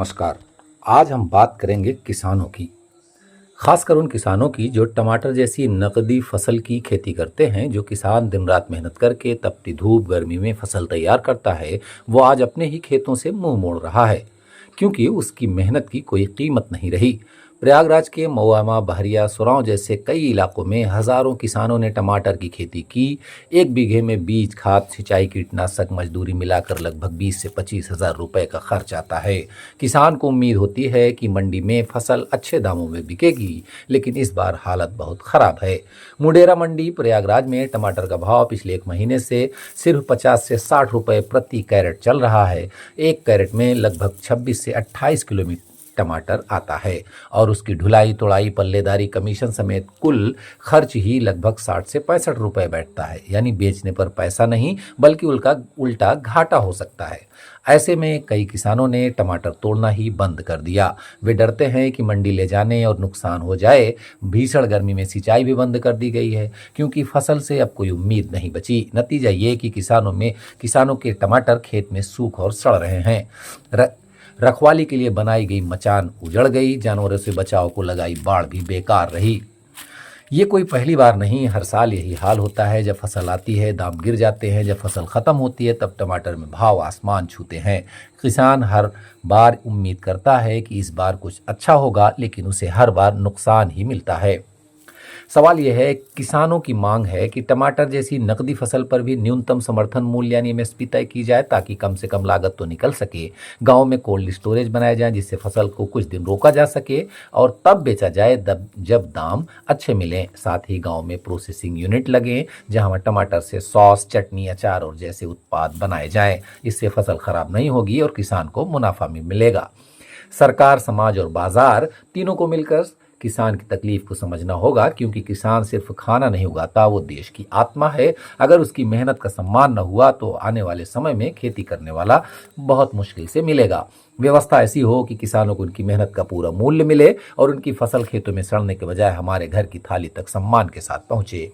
नमस्कार। आज हम बात करेंगे किसानों की। खासकर उन किसानों की जो टमाटर जैसी नकदी फसल की खेती करते हैं। जो किसान दिन रात मेहनत करके तपती धूप गर्मी में फसल तैयार करता है, वो आज अपने ही खेतों से मुंह मोड़ रहा है, क्योंकि उसकी मेहनत की कोई कीमत नहीं रही। प्रयागराज के मौआमा, बहरिया, सुरांव जैसे कई इलाकों में हजारों किसानों ने टमाटर की खेती की। एक बीघे में बीज, खाद, सिंचाई, कीटनाशक, मजदूरी मिलाकर लगभग 20 से 25 हज़ार रुपए का खर्च आता है। किसान को उम्मीद होती है कि मंडी में फसल अच्छे दामों में बिकेगी, लेकिन इस बार हालत बहुत खराब है। मुंडेरा मंडी प्रयागराज में टमाटर का भाव पिछले एक महीने से सिर्फ 50 से 60 रुपए प्रति कैरेट चल रहा है। एक कैरेट में लगभग 26 से 28 किलो टमाटर आता है और उसकी ढुलाई, तोड़ाई, पल्लेदारी, कमीशन समेत कुल खर्च ही लगभग 60 से 65 रुपए बैठता है। यानी बेचने पर पैसा नहीं, बल्कि उनका उल्टा घाटा हो सकता है। ऐसे में कई किसानों ने टमाटर तोड़ना ही बंद कर दिया। वे डरते हैं कि मंडी ले जाने और नुकसान हो जाए। भीषण गर्मी में सिंचाई भी बंद कर दी गई है, क्योंकि फसल से अब कोई उम्मीद नहीं बची। नतीजा ये कि किसानों के टमाटर खेत में सूख और सड़ रहे हैं। रखवाली के लिए बनाई गई मचान उजड़ गई। जानवरों से बचाव को लगाई बाड़ भी बेकार रही। ये कोई पहली बार नहीं, हर साल यही हाल होता है। जब फसल आती है दाम गिर जाते हैं, जब फसल खत्म होती है तब टमाटर में भाव आसमान छूते हैं। किसान हर बार उम्मीद करता है कि इस बार कुछ अच्छा होगा, लेकिन उसे हर बार नुकसान ही मिलता है। सवाल यह है, किसानों की मांग है कि टमाटर जैसी नकदी फसल पर भी न्यूनतम समर्थन मूल्य यानी एमएसपी तय की जाए, ताकि कम से कम लागत तो निकल सके। गांव में कोल्ड स्टोरेज बनाए जाएं, जिससे फसल को कुछ दिन रोका जा सके और तब बेचा जाए जब दाम अच्छे मिलें। साथ ही गांव में प्रोसेसिंग यूनिट लगे, जहां टमाटर से सॉस, चटनी, अचार और जैसे उत्पाद बनाए जाएं। इससे फसल खराब नहीं होगी और किसान को मुनाफा भी मिलेगा। सरकार, समाज और बाजार तीनों को मिलकर किसान की तकलीफ को समझना होगा, क्योंकि किसान सिर्फ खाना नहीं उगाता, वो देश की आत्मा है। अगर उसकी मेहनत का सम्मान न हुआ तो आने वाले समय में खेती करने वाला बहुत मुश्किल से मिलेगा। व्यवस्था ऐसी हो कि किसानों को उनकी मेहनत का पूरा मूल्य मिले और उनकी फसल खेतों में सड़ने के बजाय हमारे घर की थाली तक सम्मान के साथ पहुंचे।